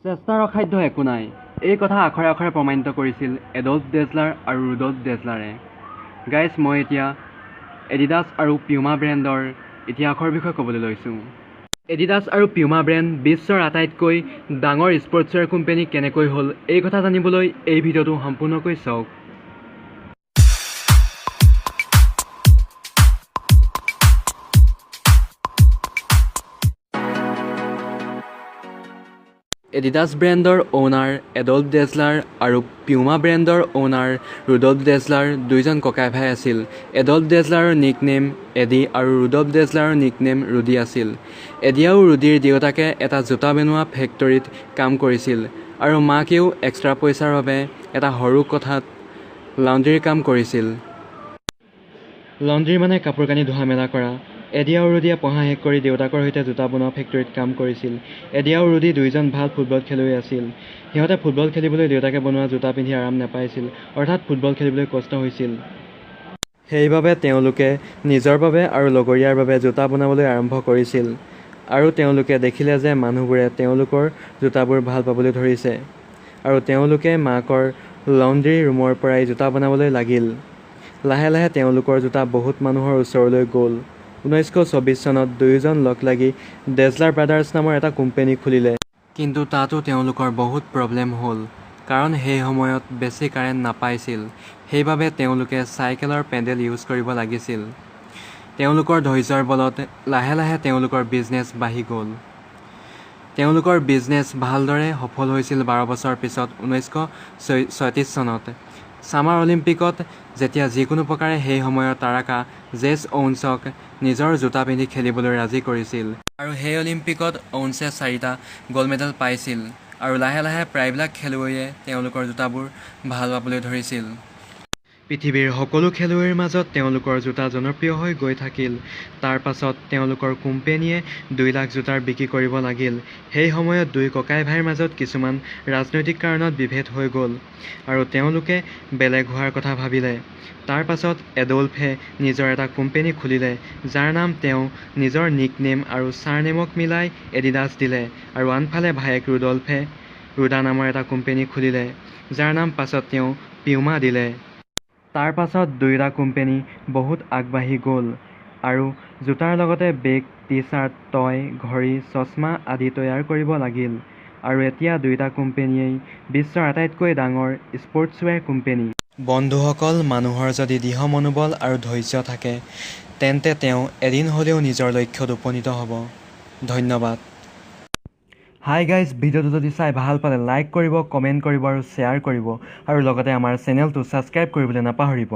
চেষ্টাৰ অসাধ্য একো নাই, এই কথা আখৰে আখৰে প্ৰমাণিত কৰিছিল এডল্ফ ডেজলাৰ আৰু ৰুডল্ফ ডেজলাৰে। গাইজ, মই এতিয়া এডিডাছ আৰু পিউমা ব্ৰেণ্ডৰ ইতিহাসৰ বিষয়ে ক'বলৈ লৈছোঁ। এডিডাছ আৰু পিউমা ব্ৰেণ্ড বিশ্বৰ আটাইতকৈ ডাঙৰ স্পৰ্টছৱেৰ কোম্পানী কেনেকৈ হ'ল, এই কথা জানিবলৈ এই ভিডিঅ'টো সম্পূৰ্ণকৈ চাওক। এডিডাছ ব্ৰেণ্ডৰ অ'নাৰ এডল্ফ ডেজলাৰ আৰু পিউমা ব্ৰেণ্ডৰ অ'নাৰ ৰুডল্ফ ডেজলাৰ দুয়োজন ককাই ভাই আছিল। এডল্ফ ডেজলাৰৰ নিকনেম এডি আৰু ৰুডল্ফ ডেজলাৰৰ নিকনেম ৰুডি আছিল। এডি আৰু ৰুডিৰ দেউতাকে এটা জোতা বনোৱা ফেক্টৰীত কাম কৰিছিল আৰু মাকেও এক্সট্ৰা পইচাৰ বাবে এটা সৰু কোঠাত লণ্ড্ৰীৰ কাম কৰিছিল। লণ্ড্ৰী মানে কাপোৰ কানি ধোৱা মেলা কৰা। এডি আৰু ৰুডিয়ে পঢ়া শেষ কৰি দেউতাকৰ সৈতে জোতা বনোৱা ফেক্টৰীত কাম কৰিছিল। এডি আৰু ৰুডি দুয়োজন ভাল ফুটবল খেলুৱৈ আছিল। সিহঁতে ফুটবল খেলিবলৈ দেউতাকে বনোৱা জোতা পিন্ধি আৰাম নাপাইছিল, অৰ্থাৎ ফুটবল খেলিবলৈ কষ্ট হৈছিল। সেইবাবে তেওঁলোকে নিজৰ বাবে আৰু লগৰীয়াৰ বাবে জোতা বনাবলৈ আৰম্ভ কৰিছিল। আৰু তেওঁলোকে দেখিলে যে মানুহবোৰে তেওঁলোকৰ জোতাবোৰ ভাল পাবলৈ ধৰিছে, আৰু তেওঁলোকে মাকৰ লণ্ড্ৰী ৰুমৰ পৰাই জোতা বনাবলৈ লাগিল। লাহে লাহে তেওঁলোকৰ জোতা বহুত মানুহৰ ওচৰলৈ গ'ল। 1924 চনত দুয়োজন লগ লাগি ডেজলাৰ ব্ৰাদাৰ্ছ নামৰ এটা কোম্পানী খুলিলে। কিন্তু তাতো তেওঁলোকৰ বহুত প্ৰব্লেম হ'ল, কাৰণ সেই সময়ত বেছি কাৰেণ্ট নাপাইছিল। সেইবাবে তেওঁলোকে চাইকেলৰ পেডেল ইউজ কৰিব লাগিছিল। তেওঁলোকৰ ধৈৰ্য্যৰ বলত লাহে লাহে তেওঁলোকৰ বিজনেছ বাঢ়ি গ'ল। তেওঁলোকৰ বিজনেছ ভালদৰে সফল হৈছিল 12 বছৰ পিছত 1936 চনত ছামাৰ অলিম্পিকত, যেতিয়া যিকোনো প্ৰকাৰে সেই সময়ৰ তাৰকা জেছ অউন্সক নিজৰ জোতা পিন্ধি খেলিবলৈ ৰাজি কৰিছিল। আৰু সেই অলিম্পিকত অউন্সে 4টা গ'ল্ড মেডেল পাইছিল। আৰু লাহে লাহে প্ৰায়বিলাক খেলুৱৈয়ে তেওঁলোকৰ জোতাবোৰ ভাল পাবলৈ ধৰিছিল। পৃথিৱীৰ সকলো খেলুৱৈৰ মাজত তেওঁলোকৰ জোতা জনপ্ৰিয় হৈ গৈ থাকিল। তাৰ পাছত তেওঁলোকৰ কোম্পানীয়ে 2 লাখ জোতাৰ বিক্ৰী কৰিব লাগিল। সেই সময়ত দুই ককাই ভাইৰ মাজত কিছুমান ৰাজনৈতিক কাৰণত বিভেদ হৈ গ'ল আৰু তেওঁলোকে বেলেগ হোৱাৰ কথা ভাবিলে। তাৰ পাছত এডল্ফে নিজৰ এটা কোম্পানী খুলিলে, যাৰ নাম তেওঁ নিজৰ নিকনেম আৰু চাৰনেমক মিলাই এডিডাছ দিলে, আৰু আনফালে ভায়েক ৰুডল্ফে ৰুডা নামৰ এটা কোম্পানী খুলিলে, যাৰ নাম পাছত তেওঁ পিউমা দিলে। তাৰ পাছত দুয়োটা কোম্পানী বহুত আগবাঢ়ি গ'ল আৰু জোতাৰ লগতে বেগ, টি-চাৰ্ট, টয়, ঘড়ী, চশমা আদি তৈয়াৰ কৰিব লাগিল। আৰু এতিয়া দুয়োটা কোম্পানীয়েই বিশ্বৰ আটাইতকৈ ডাঙৰ স্পৰ্টছৱেৰ কোম্পানী। বন্ধুসকল, মানুহৰ যদি দৃঢ় মনোবল আৰু ধৈৰ্য্য থাকে, তেন্তে তেওঁ এদিন হ'লেও নিজৰ লক্ষ্যত উপনীত হ'ব। ধন্যবাদ। হাই গাইজ, ভিডিঅ'টো যদি চাই ভাল পালে লাইক কৰিব, কমেণ্ট কৰিব আৰু শ্বেয়াৰ কৰিব, আৰু লগতে আমাৰ চেনেলটো ছাবস্ক্ৰাইব কৰিবলৈ নাপাহৰিব।